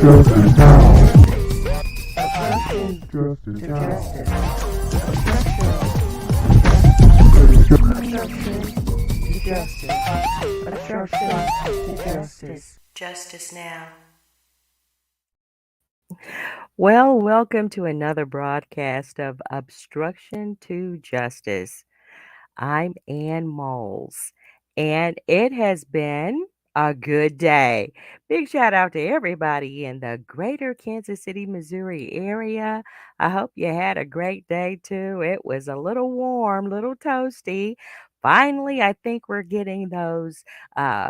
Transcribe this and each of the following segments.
Justice now. Obstruction Justice to now. justice. Obstruction to justice. Obstruction to justice. Justice now. Well, welcome to another broadcast of Obstruction to Justice. I'm Ann Moals, and it has been a good day. Big shout out to everybody in the greater Kansas City, Missouri area. I hope you had a great day too. It was a little warm, little toasty. Finally, I think we're getting those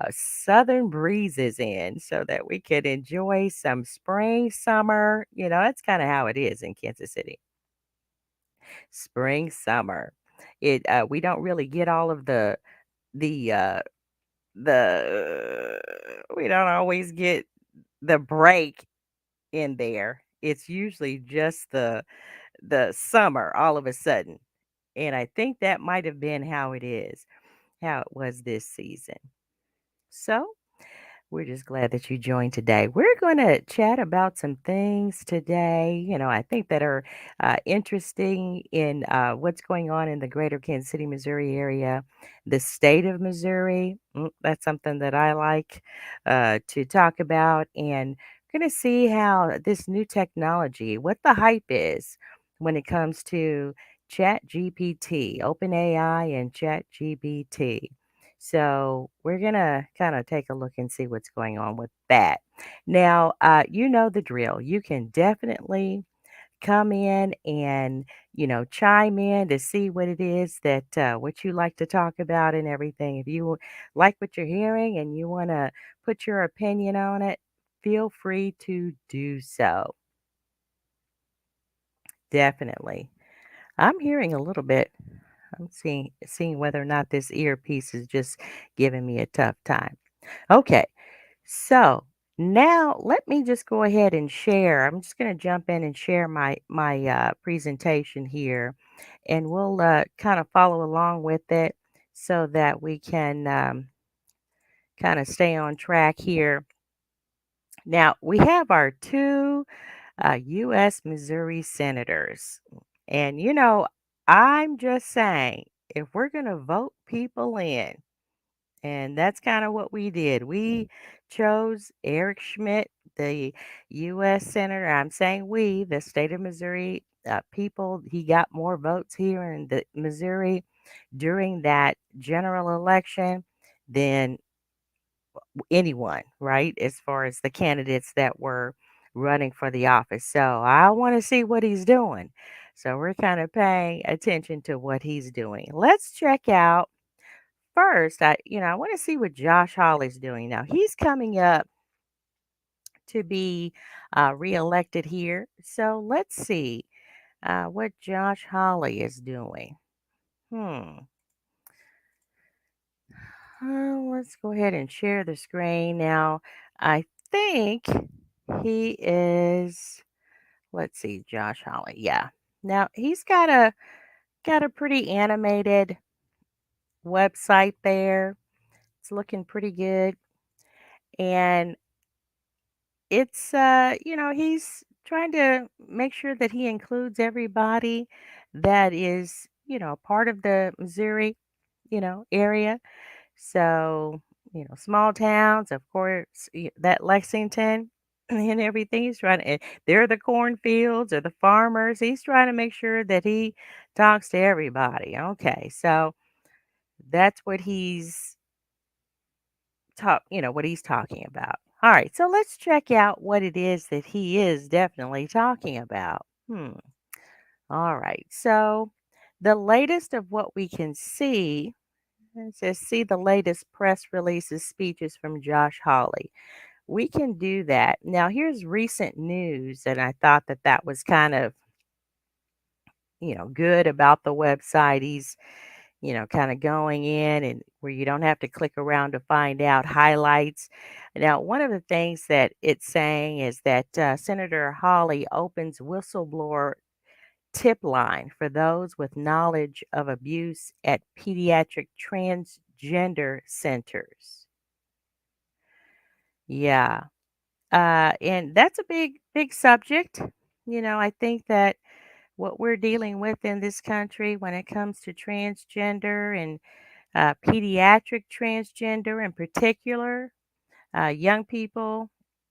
southern breezes in so that we could enjoy some spring, summer. That's kind of how it is in Kansas City. Spring, summer. We don't really get all of the we don't always get the break in there. It's usually just the summer all of a sudden. And I think that might have been how it was this season. So we're just glad that you joined today. We're going to chat about some things today, I think that are interesting in what's going on in the greater Kansas City, Missouri area, the state of Missouri. That's something that I like to talk about. And going to see how this new technology, what the hype is when it comes to ChatGPT, OpenAI, and ChatGPT. So we're gonna kind of take a look and see what's going on with that. Now, you know the drill. You can definitely come in and chime in to see what it is that what you like to talk about and everything. If you like what you're hearing and you want to put your opinion on it, feel free to do so. Definitely. I'm hearing a little bit. I'm seeing whether or not this earpiece is just giving me a tough time. Okay, so now let me just go ahead and share. I'm just going to jump in and share my presentation here, and we'll kind of follow along with it so that we can kind of stay on track here. Now we have our two U.S. Missouri senators, and I'm just saying, if we're going to vote people in. And that's kind of what we did. We chose Eric Schmidt, the U.S. Senator. I'm saying we, the state of Missouri people. He got more votes here in the Missouri during that general election than anyone, right? As far as the candidates that were running for the office. So I want to see what he's doing. So we're kind of paying attention to what he's doing. Let's check out. First, I want to see what Josh Hawley's doing now. He's coming up to be reelected here. So let's see what Josh Hawley is doing. Hmm. Let's go ahead and share the screen now. I think he is. Let's see, Josh Hawley. Yeah. Now he's got a pretty animated website there. It's looking pretty good, and he's trying to make sure that he includes everybody that is, part of the Missouri, area. So, small towns, of course, that Lexington and everything. He's trying to, they're the cornfields or the farmers. He's trying to make sure that he talks to everybody. Okay. So that's what he's talking about. All right, so let's check out what it is that he is definitely talking about. All right, so the latest of what we can see, it says see the latest press releases, speeches from Josh Hawley. We can do that. Now, here's recent news, and I thought that that was kind of, good about the website. He's kind of going in and where you don't have to click around to find out highlights. Now, one of the things that it's saying is that Senator Hawley opens whistleblower tip line for those with knowledge of abuse at pediatric transgender centers. Yeah. And that's a big subject. I think that what we're dealing with in this country when it comes to transgender and pediatric transgender in particular, young people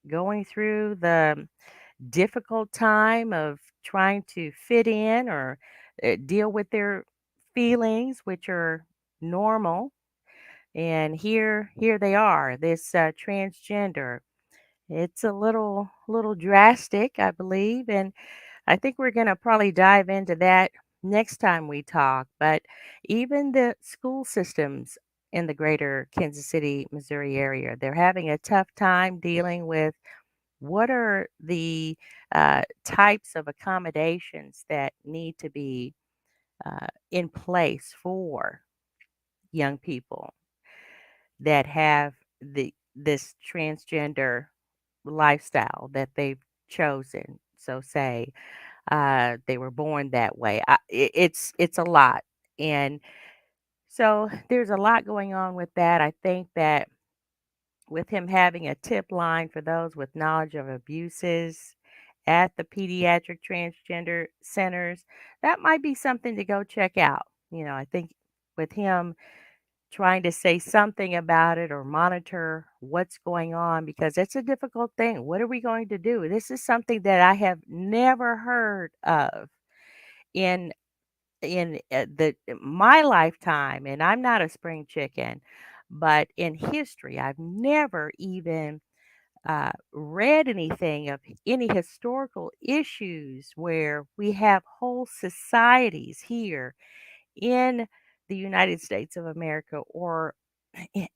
going through the difficult time of trying to fit in or deal with their feelings, which are normal. And here they are, this transgender. It's a little drastic, I believe, and I think we're going to probably dive into that next time we talk. But even the school systems in the greater Kansas City, Missouri area, they're having a tough time dealing with what are the types of accommodations that need to be in place for young people that have this transgender lifestyle that they've chosen. So say they were born that way. It's a lot, and so there's a lot going on with that. I think that with him having a tip line for those with knowledge of abuses at the pediatric transgender centers, that might be something to go check out. I think with him trying to say something about it or monitor what's going on because it's a difficult thing. What are we going to do? This is something that I have never heard of in the my lifetime, and I'm not a spring chicken, but in history, I've never even read anything of any historical issues where we have whole societies here in the United States of America or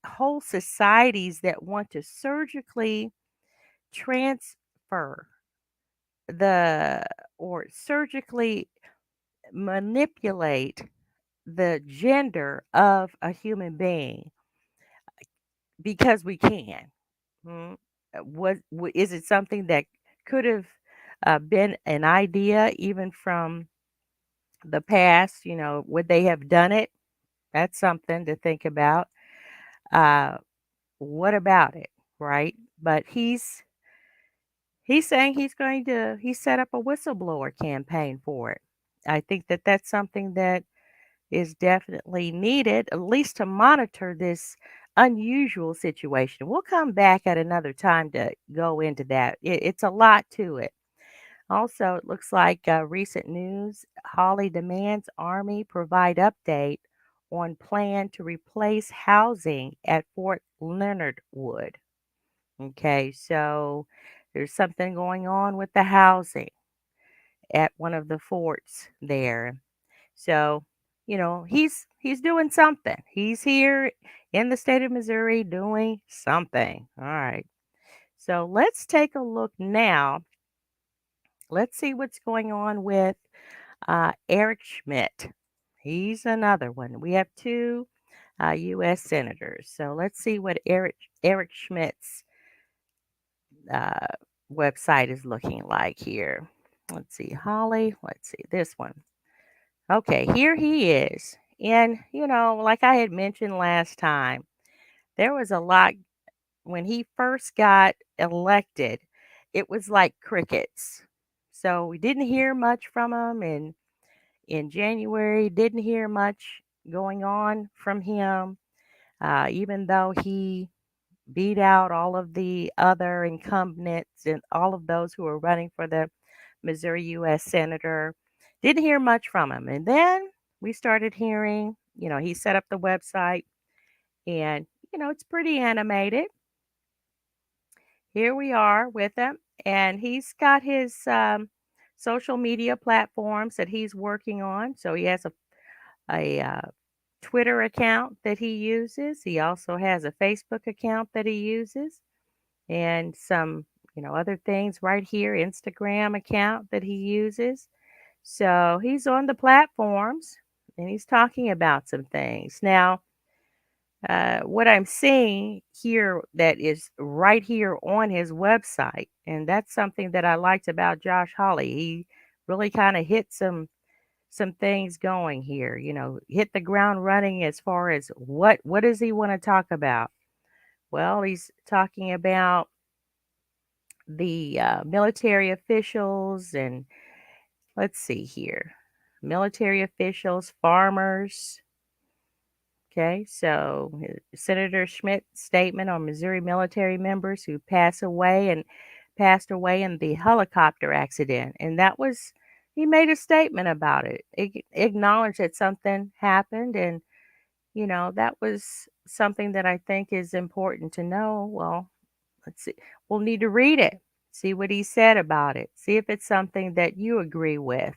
whole societies that want to surgically transfer the or surgically manipulate the gender of a human being because we can. Mm. Is it something that could have been an idea even from the past? Would they have done it? That's something to think about. Uh, what about it, right? But he's saying he set up a whistleblower campaign for it. I think that that's something that is definitely needed, at least to monitor this unusual situation. We'll come back at another time to go into that. It's a lot to it. Also, it looks like recent news Holly demands Army provide update on plan to replace housing at Fort Leonard Wood. Okay, so there's something going on with the housing at one of the forts there. So, he's doing something. He's here in the state of Missouri doing something. All right. So let's take a look now. Let's see what's going on with Eric Schmidt. He's another one. We have two U.S. senators. So let's see what Eric Schmidt's uh, website is looking like here. Let's see, Holly. Let's see this one. Okay, here he is. And, like I had mentioned last time, there was a lot when he first got elected. It was like crickets. So we didn't hear much from him in January, didn't hear much going on from him, even though he beat out all of the other incumbents and all of those who were running for the Missouri U.S. Senator. Didn't hear much from him. And then we started hearing, he set up the website and, it's pretty animated. Here we are with him. And he's got his social media platforms that he's working on. So he has a Twitter account that he uses. He also has a Facebook account that he uses and some, other things right here, Instagram account that he uses. So he's on the platforms and he's talking about some things. Now, what I'm seeing here that is right here on his website, and that's something that I liked about Josh Hawley. He really kind of hit some things going here, hit the ground running as far as what does he want to talk about? Well, he's talking about the military officials, and let's see here, military officials, farmers. Okay, so Senator Schmidt's statement on Missouri military members who passed away in the helicopter accident, and that was he made a statement about it. Acknowledged that something happened, and that was something that I think is important to know. Well, let's see. We'll need to read it, see what he said about it, see if it's something that you agree with.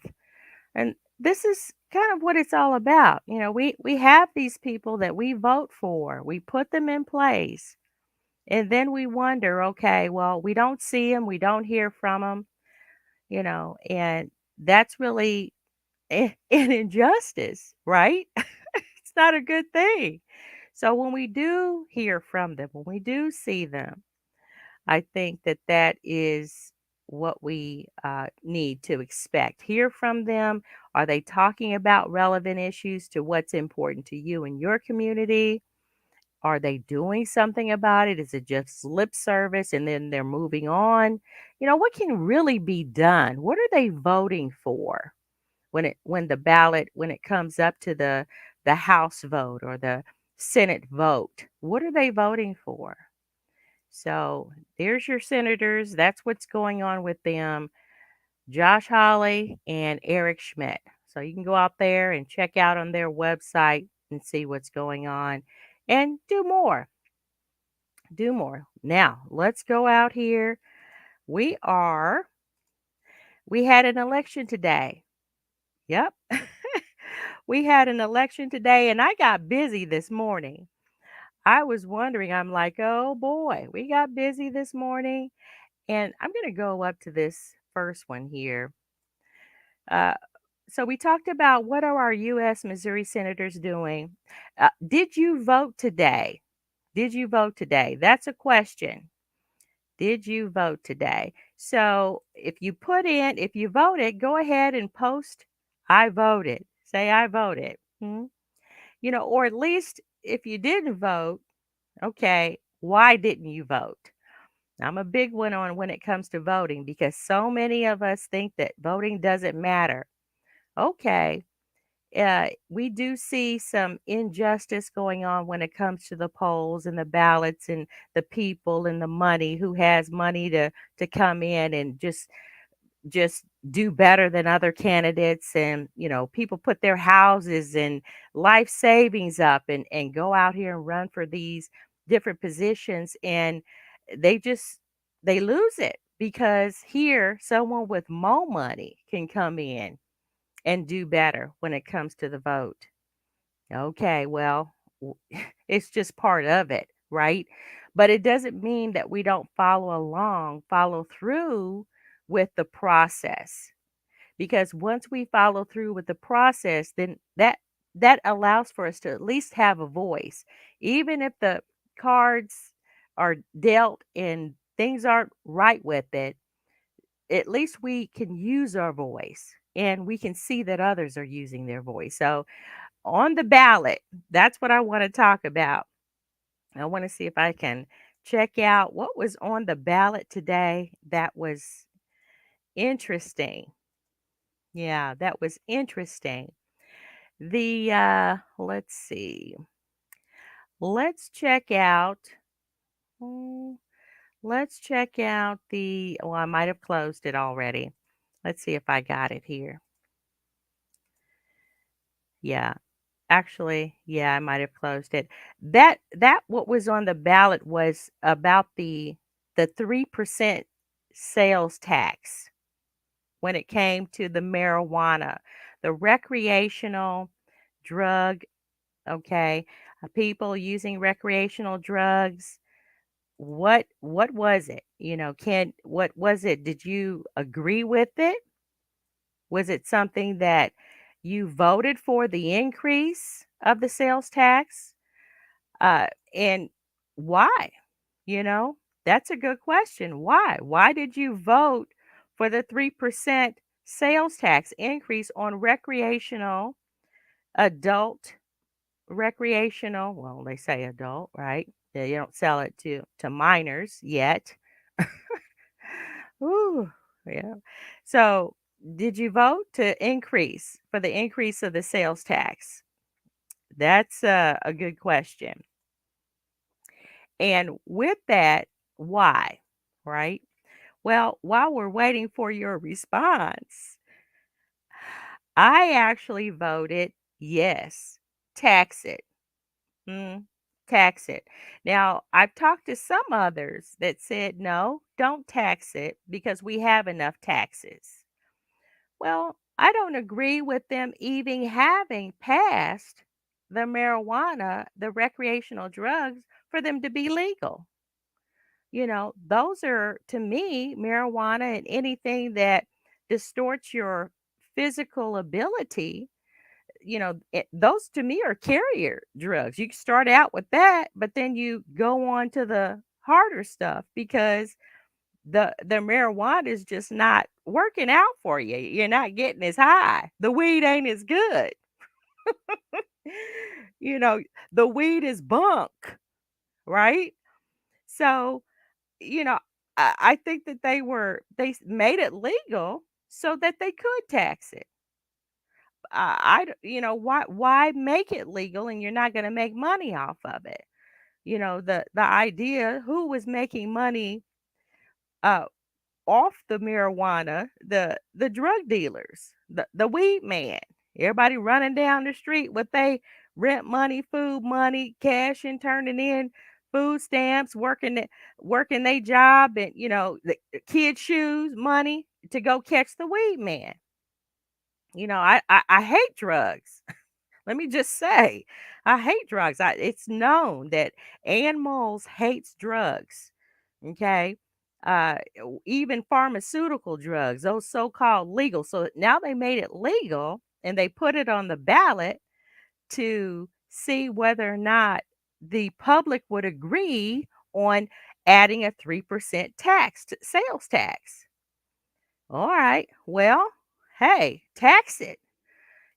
And this is kind of what it's all about. We have these people that we vote for, we put them in place, and then we wonder, okay, well, we don't see them, we don't hear from them, and that's really an injustice, right? It's not a good thing. So when we do hear from them, when we do see them, I think that that is what we need to expect. Hear from them. Are they talking about relevant issues to what's important to you and your community? Are they doing something about it? Is it just lip service and then they're moving on? What can really be done? What are they voting for when it comes up to the House vote or the Senate vote? What are they voting for? So there's your senators. That's what's going on with them, Josh Hawley and Eric Schmidt. So you can go out there and check out on their website and see what's going on and do more. Do more. Now, let's go out here. We are, we had an election today. Yep. We had an election today, and I got busy this morning. I was wondering, I'm like, oh boy, we got busy this morning. And I'm going to go up to this first one here. Uh, so we talked about what are our U.S. Missouri senators doing. Did you vote today? Did you vote today? That's a question. Did you vote today? So if you voted, go ahead and post, I voted. Say, I voted. Or at least if you didn't vote, okay, why didn't you vote? I'm a big one on when it comes to voting because so many of us think that voting doesn't matter. Okay, we do see some injustice going on when it comes to the polls and the ballots and the people and the money who has money to come in and just do better than other candidates, and people put their houses and life savings up and go out here and run for these different positions, and they just they lose it because here someone with more money can come in and do better when it comes to the vote. Okay, well, it's just part of it, right? But it doesn't mean that we don't follow through with the process. Because once we follow through with the process, then that allows for us to at least have a voice. Even if the cards are dealt and things aren't right with it, at least we can use our voice and we can see that others are using their voice. So on the ballot, that's what I want to talk about. I want to see if I can check out what was on the ballot today that was interesting. Yeah, that was interesting. The let's see. Let's check out mm, let's check out the I might have closed it already. Let's see if I got it here. Yeah. Actually, yeah, I might have closed it. That what was on the ballot was about the 3% sales tax when it came to the marijuana, the recreational drug, okay? People using recreational drugs. What was it? Can what was it? Did you agree with it? Was it something that you voted for the increase of the sales tax? And why? You know, that's a good question. Why? Why did you vote for the 3% sales tax increase on adult recreational? Well, they say adult, right? They don't sell it to minors yet. Ooh, yeah. So, did you vote to increase for the increase of the sales tax? That's a good question. And with that, why? Right? Well, while we're waiting for your response, I actually voted yes, tax it. Mm, tax it. Now, I've talked to some others that said, no, don't tax it because we have enough taxes. Well, I don't agree with them even having passed the marijuana, the recreational drugs, for them to be legal. Those are, to me, marijuana and anything that distorts your physical ability. Those to me are carrier drugs. You can start out with that, but then you go on to the harder stuff because the marijuana is just not working out for you. You're not getting as high. The weed ain't as good. You know, the weed is bunk, right? So, you know, I think that made it legal so that they could tax it. Why make it legal and you're not going to make money off of it? The idea who was making money uh off the marijuana, the drug dealers, the weed man. Everybody running down the street with they rent money, food money, cash and turning in food stamps, working their job and the kid shoes money to go catch the weed man. I hate drugs. Let me just say, I hate drugs. It's known that Ann Moals hates drugs. Okay. Even pharmaceutical drugs, those so called legal. So now they made it legal and they put it on the ballot to see whether or not the public would agree on adding a 3% tax, sales tax. All right. Well, hey, tax it.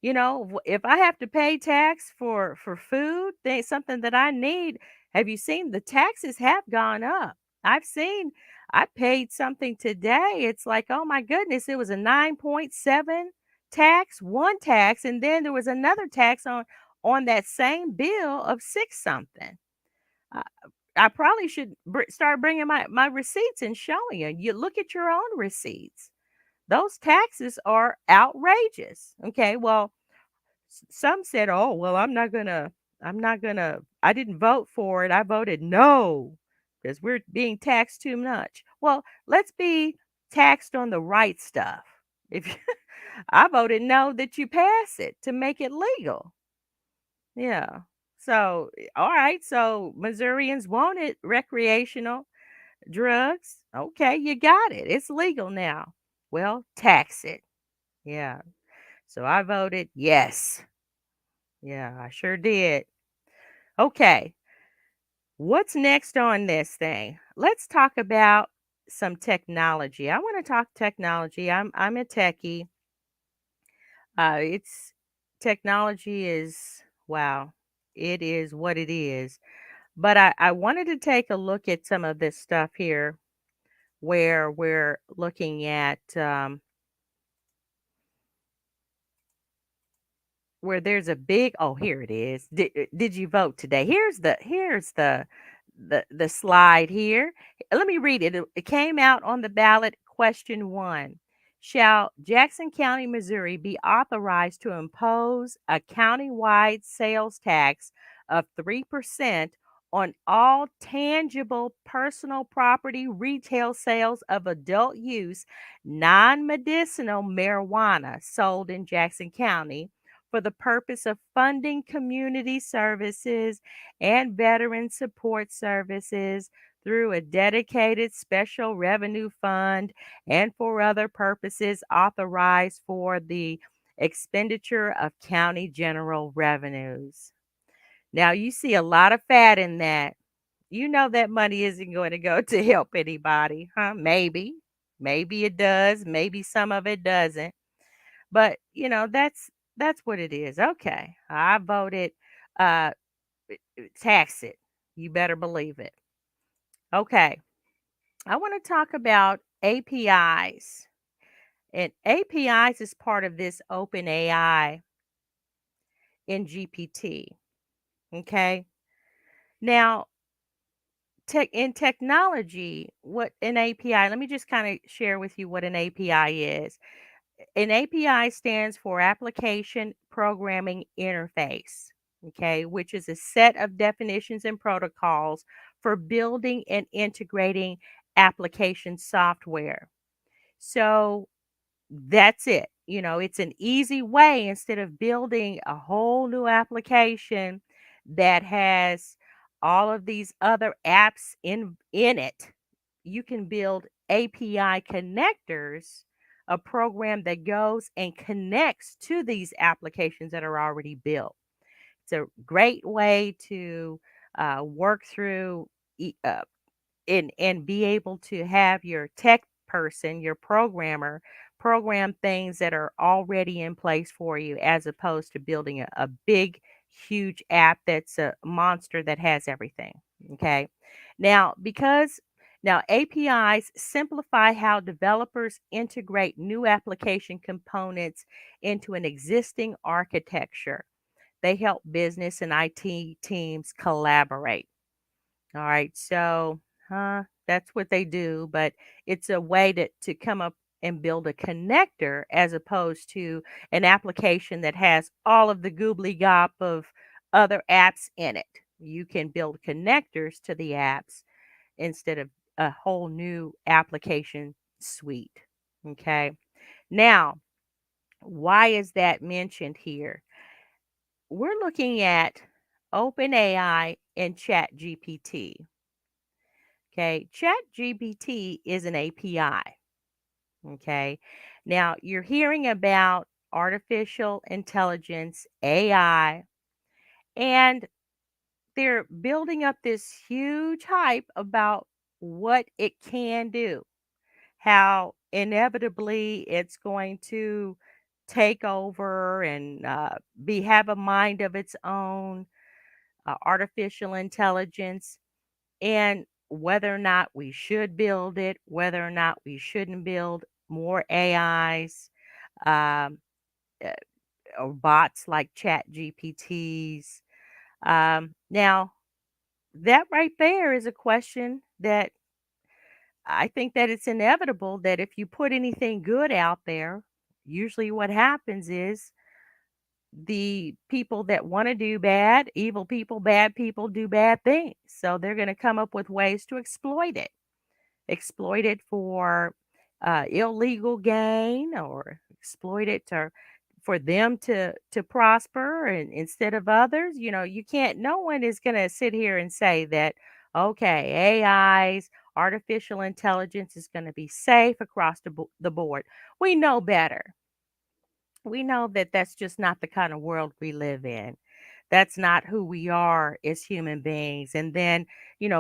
If I have to pay tax for food, something that I need, have you seen the taxes have gone up? I've seen I paid something today. It's like, oh my goodness, it was a 9.7 tax, one tax, and then there was another tax on that same bill of six something. I, I probably should start bringing my receipts and showing you. You look at your own receipts. Those taxes are outrageous. Okay, well, some said, "Oh, well, I didn't vote for it. I voted no because we're being taxed too much." Well, let's be taxed on the right stuff. If you, I voted no that you pass it to make it legal. Yeah. So, all right. So Missourians wanted recreational drugs. Okay, you got it. It's legal now. Well, tax it. Yeah. So I voted yes. Yeah, I sure did. Okay, what's next on this thing? Let's talk about some technology. I want to talk technology. I'm a techie. It's technology is wow. It is what it is. But I wanted to take a look at some of this stuff here where we're looking at where there's a big oh, here it is. Did you vote today? Here's the slide here. Let me read it. It came out on the ballot. Question 1. Shall Jackson County, Missouri be authorized to impose a countywide sales tax of 3% on all tangible personal property retail sales of adult use non-medicinal marijuana sold in Jackson County for the purpose of funding community services and veteran support services through a dedicated special revenue fund and for other purposes authorized for the expenditure of county general revenues. Now, you see a lot of fat in that. You know that money isn't going to go to help anybody, huh? Maybe. Maybe it does. Maybe some of it doesn't. But, that's what it is. Okay. I voted uh tax it. You better believe it. Okay. I want to talk about APIs. And APIs is part of this open AI in GPT. Okay. Now, in technology, what an API, let me just kind of share with you what an API is. An API stands for Application Programming Interface, okay, which is a set of definitions and protocols for building and integrating application software. So that's it. It's an easy way instead of building a whole new application that has all of these other apps in it. You can build API connectors, a program that goes and connects to these applications that are already built. It's a great way to work through and be able to have your tech person, your programmer, program things that are already in place for you as opposed to building a big, huge app that's a monster that has everything. Okay. Now, now APIs simplify how developers integrate new application components into an existing architecture. They help business and IT teams collaborate. All right. So, that's what they do, but it's a way to come up and build a connector as opposed to an application that has all of the goobly gop of other apps in it. You can build connectors to the apps instead of a whole new application suite. Okay. Now, why is that mentioned here? We're looking at OpenAI and ChatGPT. Okay, ChatGPT is an API. Okay, now you're hearing about artificial intelligence, AI, and they're building up this huge hype about what it can do, how inevitably it's going to take over and have a mind of its own, artificial intelligence, and whether or not we should build it, whether or not we shouldn't build more AIs, um, uh, or bots like Chat GPTs. Now, that right there is a question that I think that it's inevitable that if you put anything good out there, usually what happens is the people that want to do bad, evil people, bad people do bad things. So they're going to come up with ways to exploit it for illegal gain or exploit it for them to prosper and instead of others. You can't, no one is going to sit here and say that, okay, AIs, artificial intelligence is going to be safe across the board. We know better. We know that that's just not the kind of world we live in. That's not who we are as human beings. And then,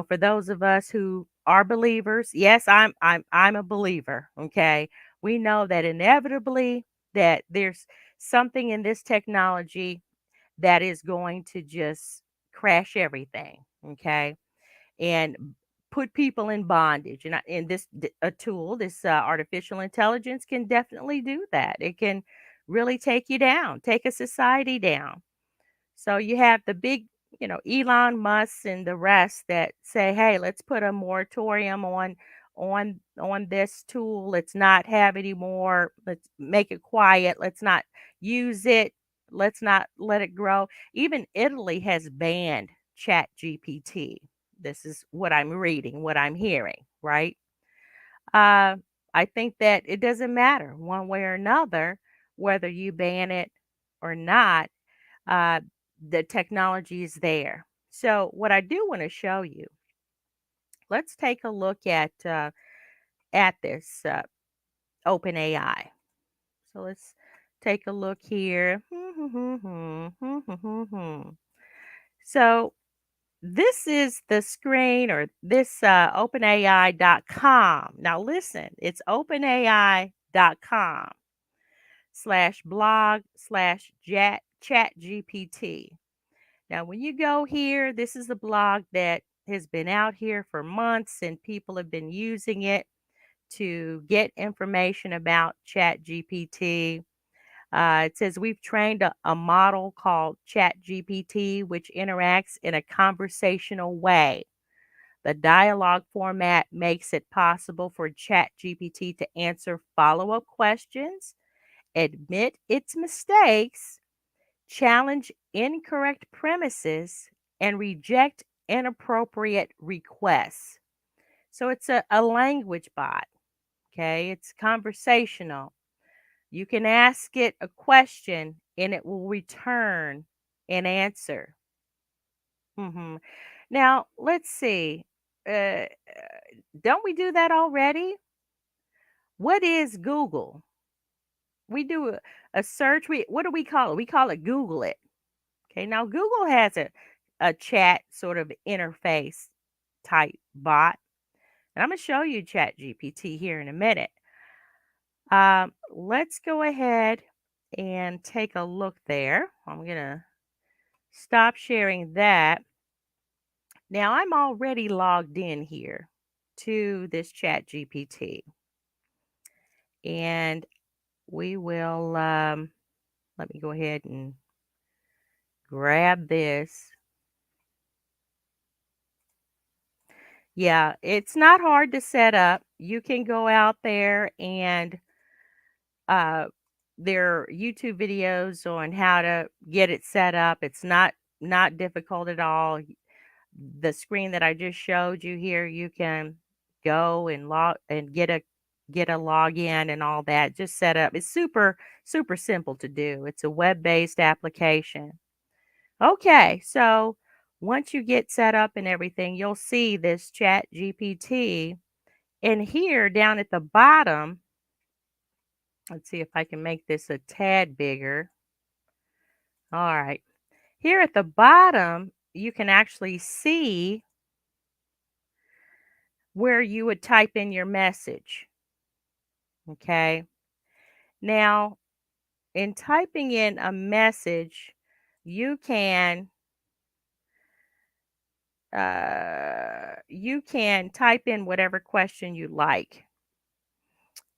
for those of us who are believers, yes, I'm a believer, okay? We know that inevitably that there's something in this technology that is going to just crash everything, okay? And put people in bondage. And a tool, this artificial intelligence can definitely do that. It can really take you down, take a society down. So you have the big, Elon Musk and the rest that say, "Hey, let's put a moratorium on this tool. Let's not have any more. Let's make it quiet. Let's not use it. Let's not let it grow." Even Italy has banned Chat GPT. This is what I'm reading, what I'm hearing, right? Uh, I think that it doesn't matter one way or another whether you ban it or not. uh, the technology is there. So, what I do want to show you, let's take a look at this OpenAI. So let's take a look here. So this is the screen or this openai.com. Now listen, it's openai.com/blog/chat GPT. Now, when you go here, this is a blog that has been out here for months and people have been using it to get information about ChatGPT. It says we've trained a model called ChatGPT, which interacts in a conversational way. The dialogue format makes it possible for ChatGPT to answer follow up questions, admit its mistakes, challenge incorrect premises, and reject inappropriate requests. So it's a language bot, okay? It's conversational. You can ask it a question and it will return an answer. hmm Now, let's see. Don't we do that already? What is Google? We do a search. What do we call it? We call it Google it. Okay. Now, Google has a chat sort of interface type bot. And I'm going to show you Chat GPT here in a minute. Let's go ahead and take a look there. I'm going to stop sharing that. Now I'm already logged in here to this Chat GPT, and we will, let me go ahead and grab this. Yeah, it's not hard to set up. You can go out there and uh, there are YouTube videos on how to get it set up. It's not difficult at all. The screen that I just showed you here, you can go and log and get a login and all that. Just set up. It's super simple to do. It's a web-based application. Okay, so once you get set up and everything, you'll see this Chat GPT. And here down at the bottom, let's see if I can make this a tad bigger. All right. Here at the bottom, you can actually see where you would type in your message. Okay. Now, in typing in a message, you can type in whatever question you like.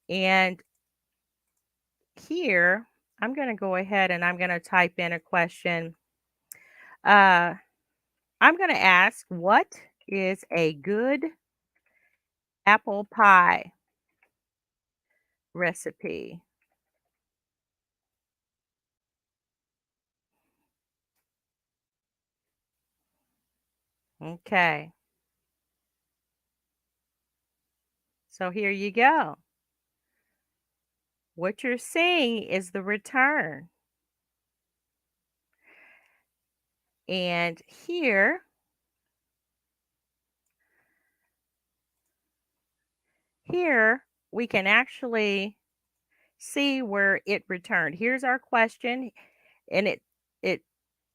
And here, I'm going to go ahead and I'm going to type in a question. Uh, I'm going to ask, what is a good apple pie recipe? Okay. So here you go. What you're seeing is the return. And here we can actually see where it returned. Here's our question, and it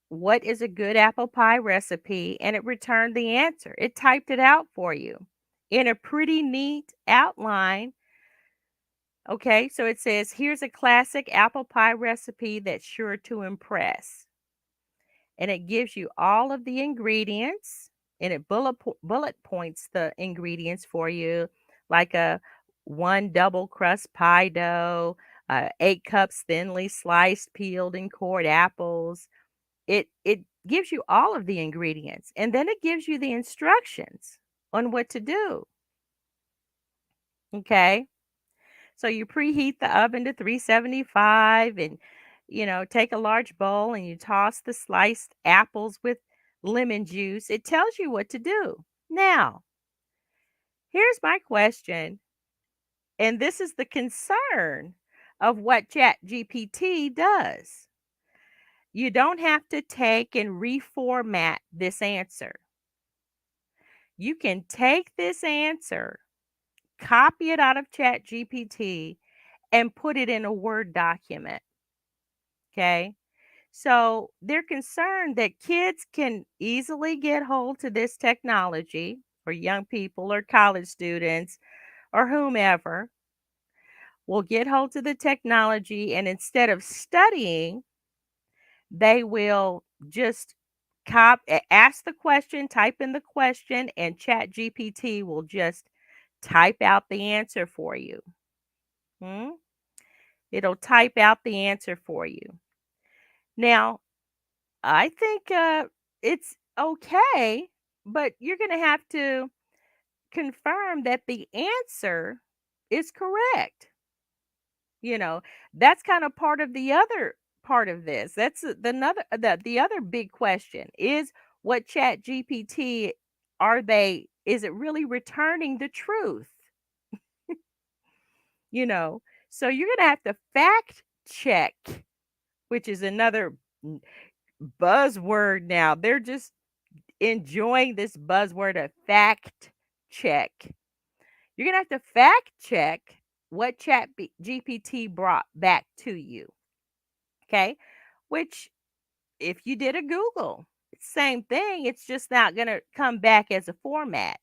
what is a good apple pie recipe? And it returned the answer. It typed it out for you in a pretty neat outline. Okay, so it says, here's a classic apple pie recipe that's sure to impress. And it gives you all of the ingredients and it bullet points the ingredients for you, like a one double crust pie dough, 8 cups thinly sliced peeled and cored apples. It gives you all of the ingredients and then it gives you the instructions on what to do. Okay. So you preheat the oven to 375 and take a large bowl and you toss the sliced apples with lemon juice. It tells you what to do. Now, here's my question, and this is the concern of what ChatGPT does. You don't have to take and reformat this answer. You can take this answer, copy it out of ChatGPT, and put it in a Word document. Okay. So they're concerned that kids can easily get hold to this technology, or young people, or college students, or whomever will get hold to the technology. And instead of studying, they will just ask the question, type in the question, and Chat GPT will just type out the answer for you. Hmm? It'll type out the answer for you. Now, I think it's okay, but you're going to have to confirm that the answer is correct. You know, that's kind of part of the other part of this. That's the other big question is what Chat GPT are they is it really returning the truth? You know, so you're going to have to fact check, which is another buzzword now. They're just enjoying this buzzword of fact check. You're going to have to fact check what GPT brought back to you. Okay. Which, if you did a Google, same thing. It's just not going to come back as a format.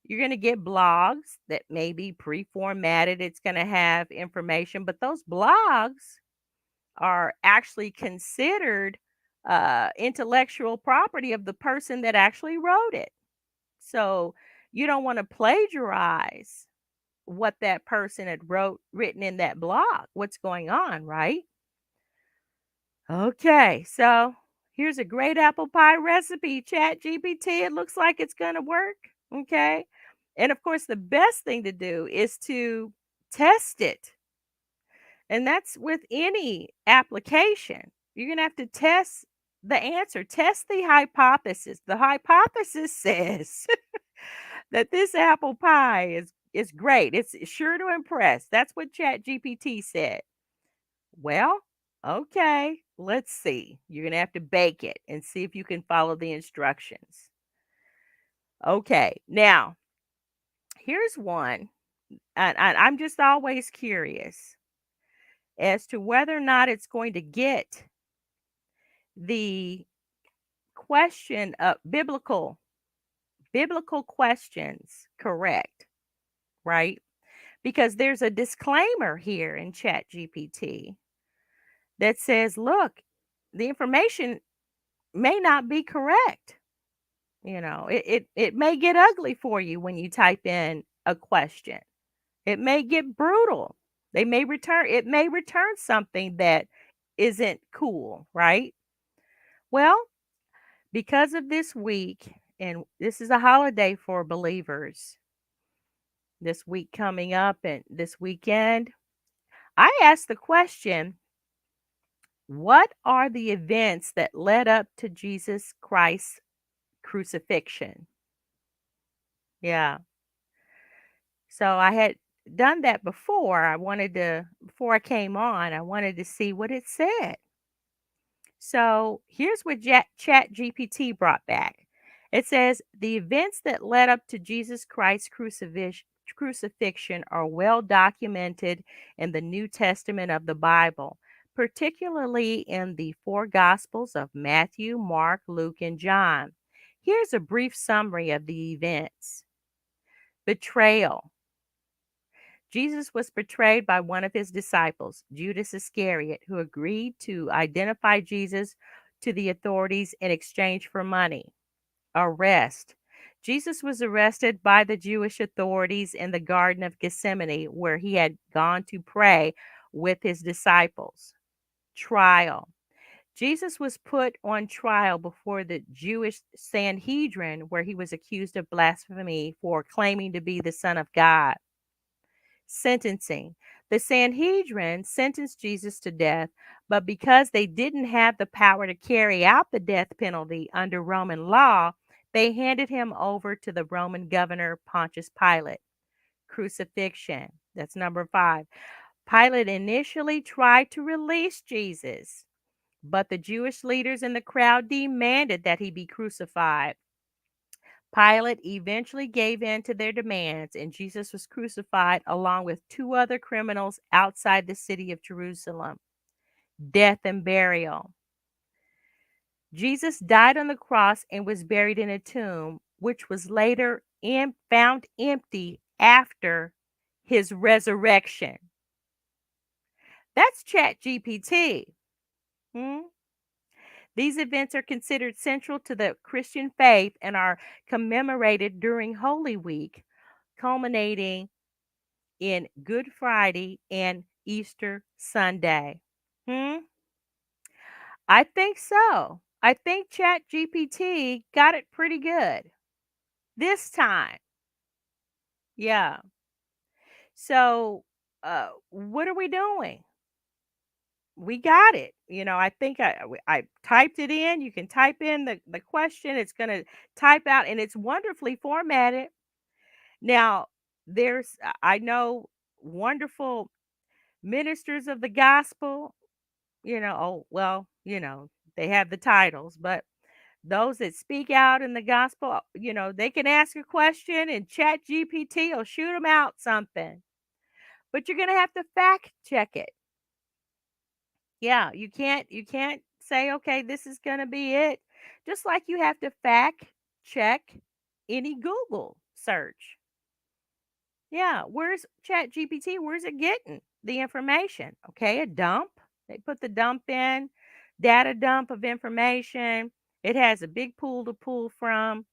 You're going to get blogs that may be pre formatted. It's going to have information, but those blogs are actually considered intellectual property of the person that actually wrote it. So you don't want to plagiarize what that person had written in that blog, what's going on, right? Okay, so here's a great apple pie recipe, Chat GPT. It looks like it's going to work. Okay. And of course, the best thing to do is to test it. And that's with any application. You're going to have to test the answer, test the hypothesis. The hypothesis says that this apple pie is great. It's sure to impress. That's what Chat GPT said. Well, okay, let's see. You're going to have to bake it and see if you can follow the instructions. Okay, now here's one, and I'm just always curious as to whether or not it's going to get the question of biblical questions correct, right? Because there's a disclaimer here in Chat GPT that says, look, the information may not be correct. It may get ugly for you when you type in a question. It may get brutal. It may return something that isn't cool, right? Well, because of this week, and this is a holiday for believers, this week coming up and this weekend, I asked the question, what are the events that led up to Jesus Christ's crucifixion? Yeah. So I had done that before. Before I came on, I wanted to see what it said. So here's what Chat GPT brought back. It says the events that led up to Jesus Christ's crucifixion are well documented in the New Testament of the Bible, particularly in the four Gospels of Matthew, Mark, Luke, and John. Here's a brief summary of the events. Betrayal. Jesus was betrayed by one of his disciples, Judas Iscariot, who agreed to identify Jesus to the authorities in exchange for money. Arrest. Jesus was arrested by the Jewish authorities in the Garden of Gethsemane, where he had gone to pray with his disciples. Trial. Jesus was put on trial before the Jewish Sanhedrin, where he was accused of blasphemy for claiming to be the Son of God. Sentencing. The Sanhedrin sentenced Jesus to death, but because they didn't have the power to carry out the death penalty under Roman law, they handed him over to the Roman governor Pontius Pilate. Crucifixion. That's number 5. Pilate initially tried to release Jesus, but the Jewish leaders in the crowd demanded that he be crucified. Pilate eventually gave in to their demands, and Jesus was crucified along with 2 other criminals outside the city of Jerusalem. Death and burial. Jesus died on the cross and was buried in a tomb, which was later found empty after his resurrection. That's Chat GPT. These events are considered central to the Christian faith and are commemorated during Holy Week, culminating in Good Friday and Easter Sunday. Hmm? I think so. I think ChatGPT got it pretty good this time. Yeah. So, what are we doing? We got it. I think I typed it in. You can type in the question. It's going to type out, and it's wonderfully formatted. Now, I know wonderful ministers of the gospel. Oh, well, they have the titles, but those that speak out in the gospel, they can ask a question and Chat GPT will shoot them out something. But you're going to have to fact check it. Yeah, you can't say, okay, this is going to be it. Just like you have to fact check any Google search. Yeah, where's Chat GPT? Where's it getting the information? Okay, a dump. They put the dump in, data dump of information. It has a big pool to pull from.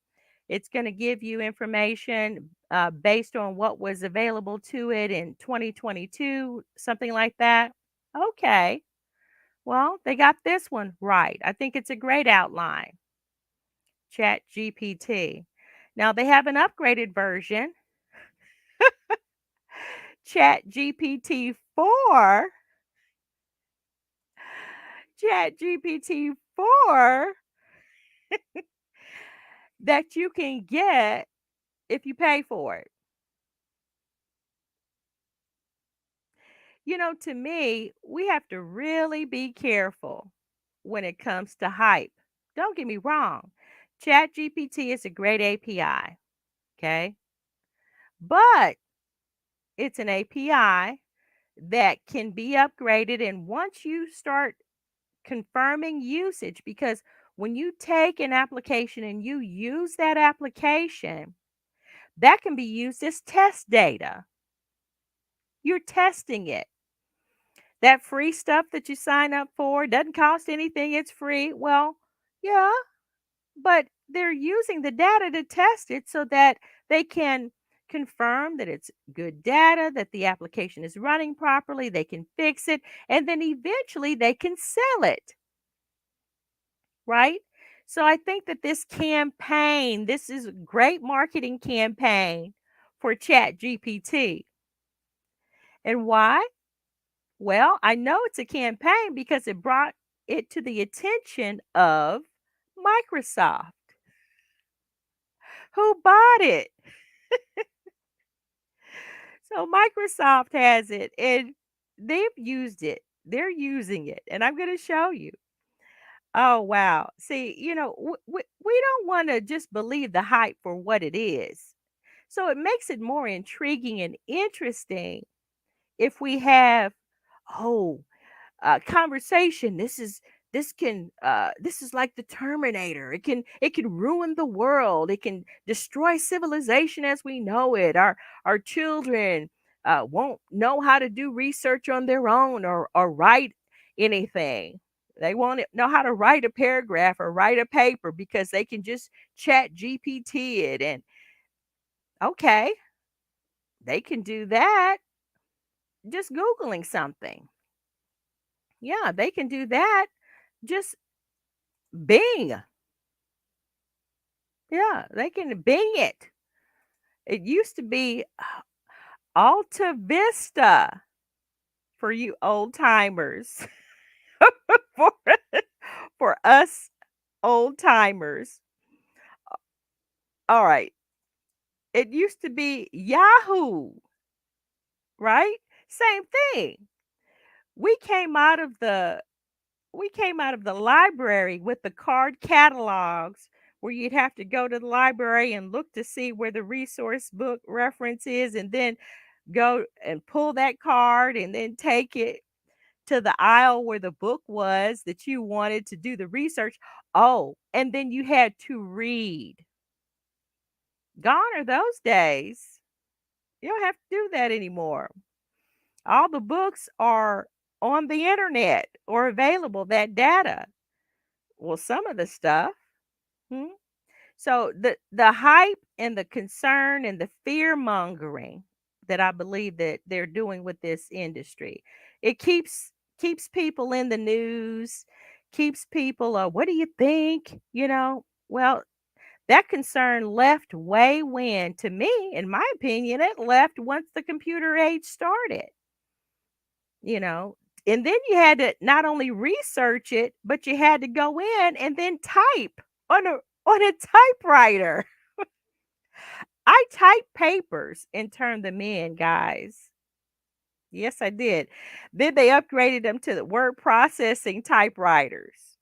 It's going to give you information based on what was available to it in 2022, something like that. Okay, well, they got this one right. I think it's a great outline, Chat GPT. Now they have an upgraded version, Chat GPT 4. Chat GPT 4 that you can get if you pay for it. To me, we have to really be careful when it comes to hype. Don't get me wrong. ChatGPT is a great API, okay? But it's an API that can be upgraded. And once you start confirming usage, because when you take an application and you use that application, that can be used as test data. You're testing it. That free stuff that you sign up for doesn't cost anything, it's free. Well, yeah, but they're using the data to test it so that they can confirm that it's good data, that the application is running properly, they can fix it, and then eventually they can sell it, right? So I think that this is a great marketing campaign for Chat GPT. And why? Well, I know it's a campaign because it brought it to the attention of Microsoft, who bought it. So Microsoft has it and they've used it. They're using it, and I'm going to show you. Oh, wow. See, we don't want to just believe the hype for what it is. So it makes it more intriguing and interesting if we have, oh, conversation. This is like the Terminator. It can ruin the world. It can destroy civilization as we know it. Our children won't know how to do research on their own or write anything. They won't know how to write a paragraph or write a paper because they can just chat GPT it. And okay, they can do that just Googling something. Yeah, they can do that just Bing. Yeah, they can Bing it. It used to be Alta Vista for you old timers. for, for us old timers. All right. It used to be Yahoo, right? Same thing. We came out of the we came out of the library with the card catalogs where you'd have to go to the library and look to see where the resource book reference is and then go and pull that card and then take it to the aisle where the book was that you wanted to do the research. Oh, and then you had to read. Gone are those days. You don't have to do that anymore. All the books are on the internet or available, that data. Well, some of the stuff. Hmm? So the hype and the concern and the fear mongering that I believe that they're doing with this industry, it keeps people in the news, keeps people, what do you think? Well, that concern left way when, to me, in my opinion, it left once the computer age started, you know. And then you had to not only research it, but you had to go in and then type on a typewriter. I typed papers and turned them in, guys. Yes, I did. Then they upgraded them to the word processing typewriters.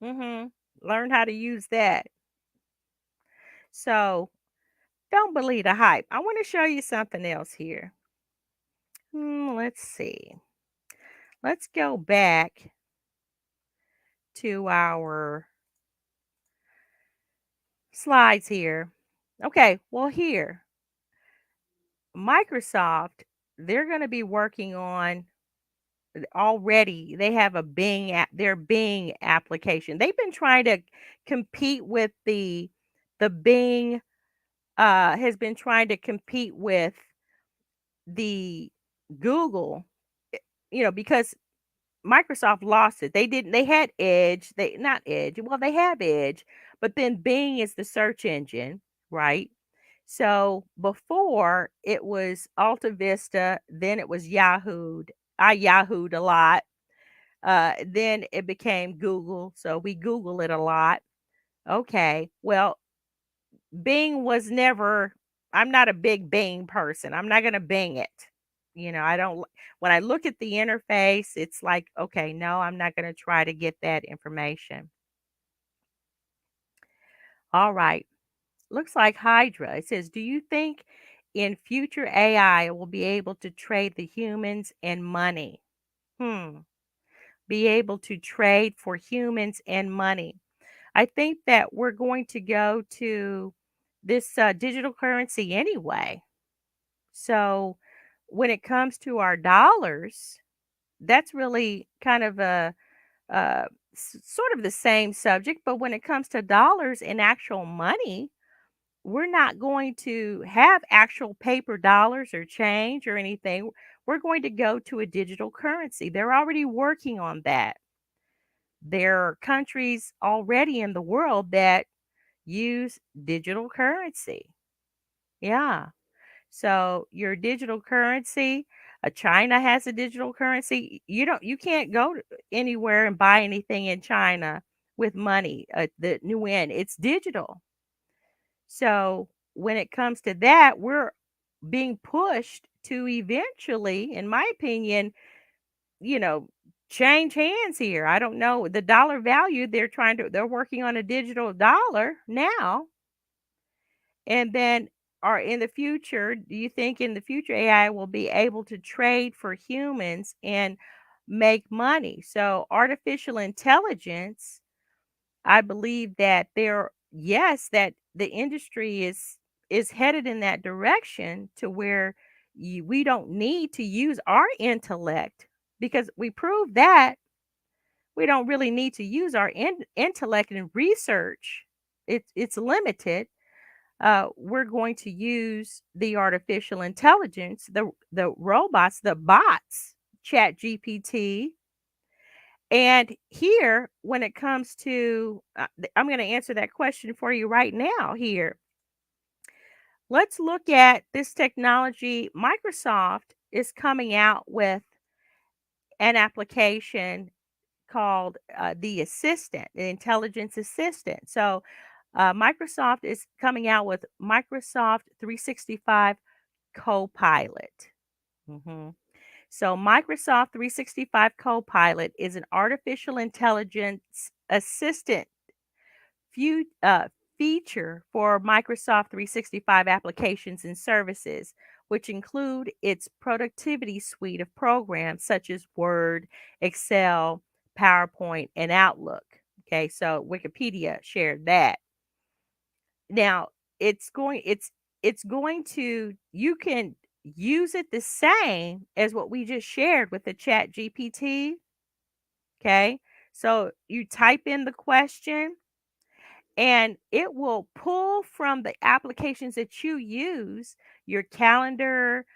Mhm. Learn how to use that. So, don't believe the hype. I want to show you something else here. Let's see. Let's go back to our slides here. Okay, well, here, Microsoft, they're going to be working on already. They have a their Bing application. They've been trying to compete with the Bing has been trying to compete with the Google, because Microsoft lost it. They had Edge. They not Edge. Well, they have Edge, but then Bing is the search engine, right? So before it was Alta Vista, then it was Yahooed. I Yahooed a lot. Then it became Google, so we Google it a lot. Okay. Well, Bing was never I'm not a big Bing person. I'm not gonna Bing it. I don't when I look at the interface, it's like, okay, no, I'm not gonna try to get that information. All right. Looks like Hydra. It says, do you think in future AI will be able to trade the humans and money? Hmm. Be able to trade for humans and money. I think that we're going to go to this digital currency anyway. So when it comes to our dollars, that's really kind of sort of the same subject. But when it comes to dollars and actual money, we're not going to have actual paper dollars or change or anything. We're going to go to a digital currency. They're already working on that. There are countries already in the world that use digital currency. Yeah. So your digital currency, China has a digital currency. You can't go anywhere and buy anything in China with money. The yuan, it's digital. So when it comes to that, we're being pushed to eventually, in my opinion, you know, change hands here. I don't know the dollar value. They're working on a digital dollar now. And then, are in the future, do you think in the future AI will be able to trade for humans and make money? So, artificial intelligence, I believe that yes, that the industry is headed in that direction to where we don't need to use our intellect because we proved that we don't really need to use our intellect and research. It's limited. We're going to use the artificial intelligence, the robots, the bots, ChatGPT. And here, when it comes to, I'm going to answer that question for you right now. Here, let's look at this technology. Microsoft is coming out with an application called the Assistant, the Intelligence Assistant. So, Microsoft is coming out with Microsoft 365 Copilot. Mhm. So, Microsoft 365 Copilot is an artificial intelligence assistant few, feature for Microsoft 365 applications and services, which include its productivity suite of programs such as Word, Excel, PowerPoint, and Outlook. Okay, so Wikipedia shared that. Now, it's going to you can use it the same as what we just shared with the Chat GPT. Okay. So you type in the question and it will pull from the applications that you use, your calendar,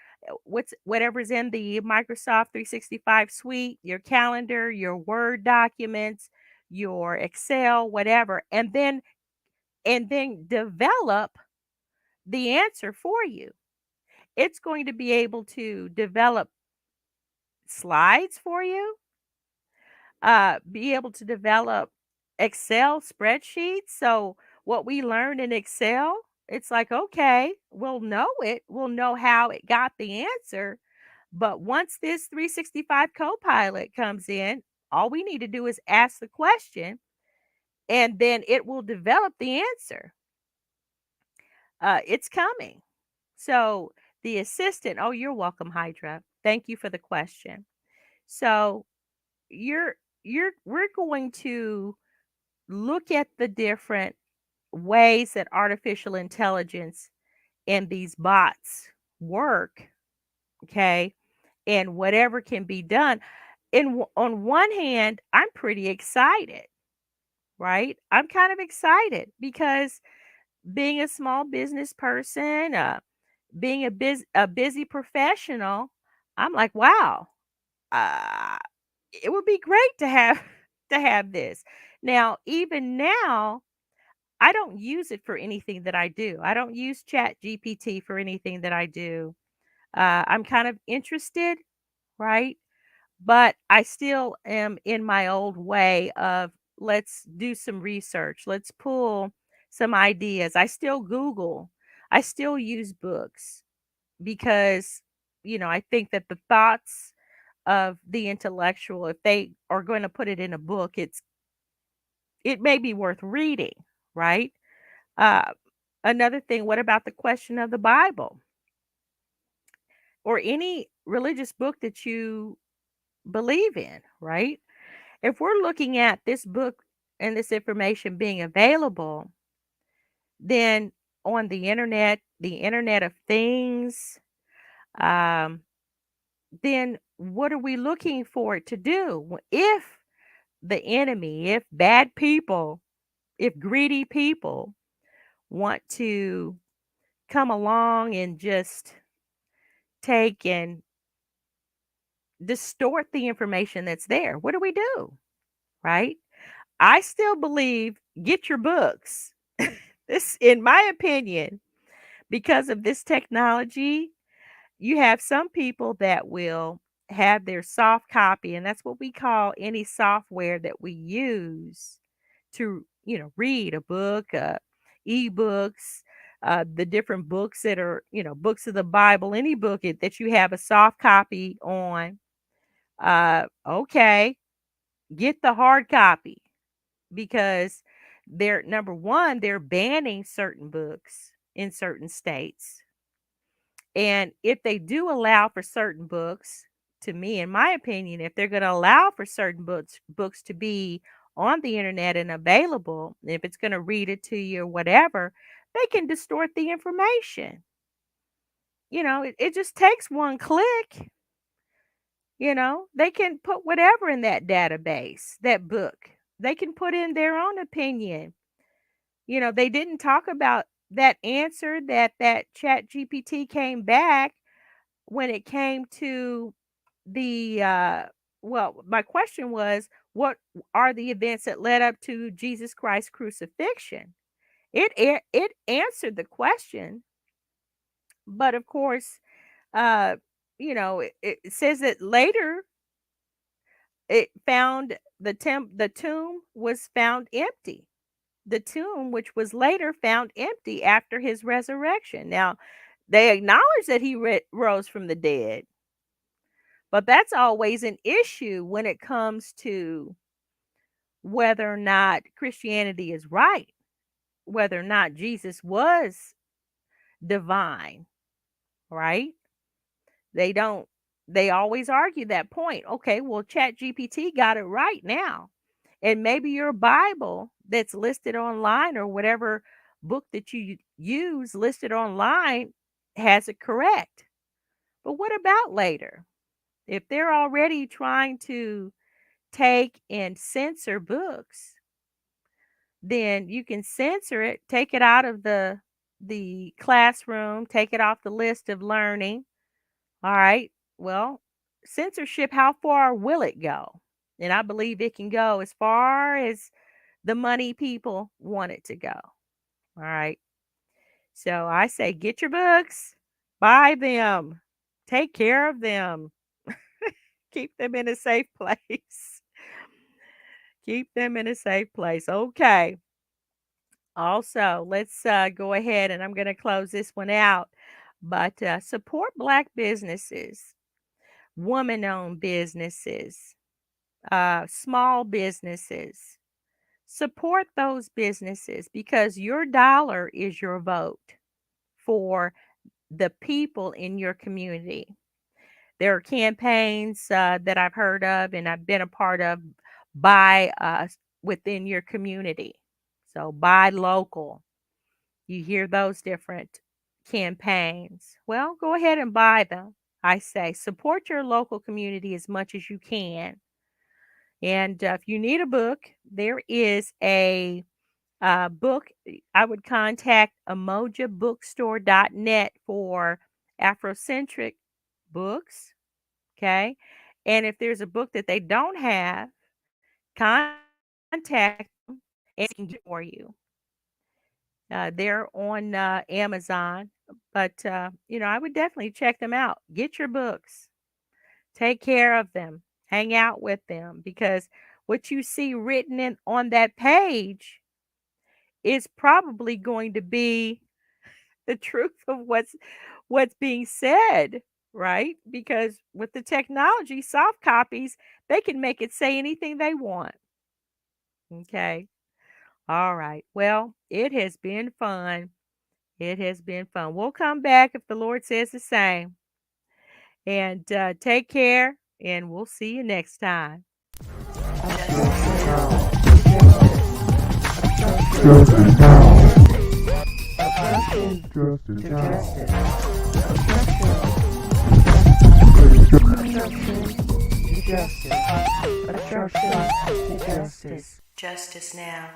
whatever's in the Microsoft 365 suite, your calendar, your Word documents, your Excel, whatever, and then develop the answer for you. It's going to be able to develop slides for you, be able to develop Excel spreadsheets. So, what we learned in Excel, it's like, okay, we'll know it, we'll know how it got the answer. But once this 365 Copilot comes in, all we need to do is ask the question and then it will develop the answer. It's coming. So, the assistant, oh, you're welcome, Hydra. Thank you for the question. So, you're we're going to look at the different ways that artificial intelligence and these bots work, okay, and whatever can be done. On one hand, I'm pretty excited, right? I'm kind of excited because being a small business person, being a busy professional, I'm like, wow, uh, it would be great to have to have this. Now, even now, I don't use it for anything that I do. I don't use Chat GPT for anything that I do. I'm kind of interested, right? But I still am in my old way of let's do some research. Let's pull some ideas. I still Google. I still use books because, I think that the thoughts of the intellectual, if they are going to put it in a book, it may be worth reading, right? Uh, Another thing, what about the question of the Bible or any religious book that you believe in, right? If we're looking at this book and this information being available, then on the Internet of Things, um, then what are we looking for it to do? If the enemy, if bad people, if greedy people want to come along and just take and distort the information that's there, what do we do? Right? I still believe get your books. This, in my opinion, because of this technology, you have some people that will have their soft copy, and that's what we call any software that we use to, read a book, ebooks, the different books that are, books of the Bible, any book that you have a soft copy on. Okay, get the hard copy because they're number one, they're banning certain books in certain states. And if they do allow for certain books, to me, in my opinion, if they're going to allow for certain books to be on the internet and available, if it's going to read it to you or whatever, they can distort the information. It just takes one click. They can put whatever in that database, that book. They can put in their own opinion. They didn't talk about that answer that Chat GPT came back when it came to the well, my question was, what are the events that led up to Jesus Christ's crucifixion? It answered the question, but of course, uh, it says that later it found the tomb was found empty. The tomb, which was later found empty after his resurrection. Now, they acknowledge that he rose from the dead, but that's always an issue when it comes to whether or not Christianity is right, whether or not Jesus was divine, right? They don't, they always argue that point. Okay, well, ChatGPT got it right now. And maybe your Bible that's listed online or whatever book that you use listed online has it correct. But what about later? If they're already trying to take and censor books, then you can censor it, take it out of the classroom, take it off the list of learning. All right. Well, censorship, how far will it go? And I believe it can go as far as the money people want it to go. All right. So I say get your books, buy them, take care of them, keep them in a safe place. Keep them in a safe place. Okay. Also, let's go ahead and I'm going to close this one out. But support Black businesses, woman owned businesses, small businesses. Support those businesses because your dollar is your vote for the people in your community. There are campaigns that I've heard of and I've been a part of by within your community. So buy local. You hear those different campaigns. Well, go ahead and buy them. I say support your local community as much as you can. And if you need a book, there is a book. I would contact emojabookstore.net for Afrocentric books. Okay. And if there's a book that they don't have, contact them and they can get it for you. They're on Amazon, but I would definitely check them out. Get your books, take care of them, hang out with them, because what you see written in on that page is probably going to be the truth of what's being said, right? Because with the technology, soft copies, they can make it say anything they want. Okay. All right. Well, it has been fun. It has been fun. We'll come back if the Lord says the same. And take care, and we'll see you next time. Justice now.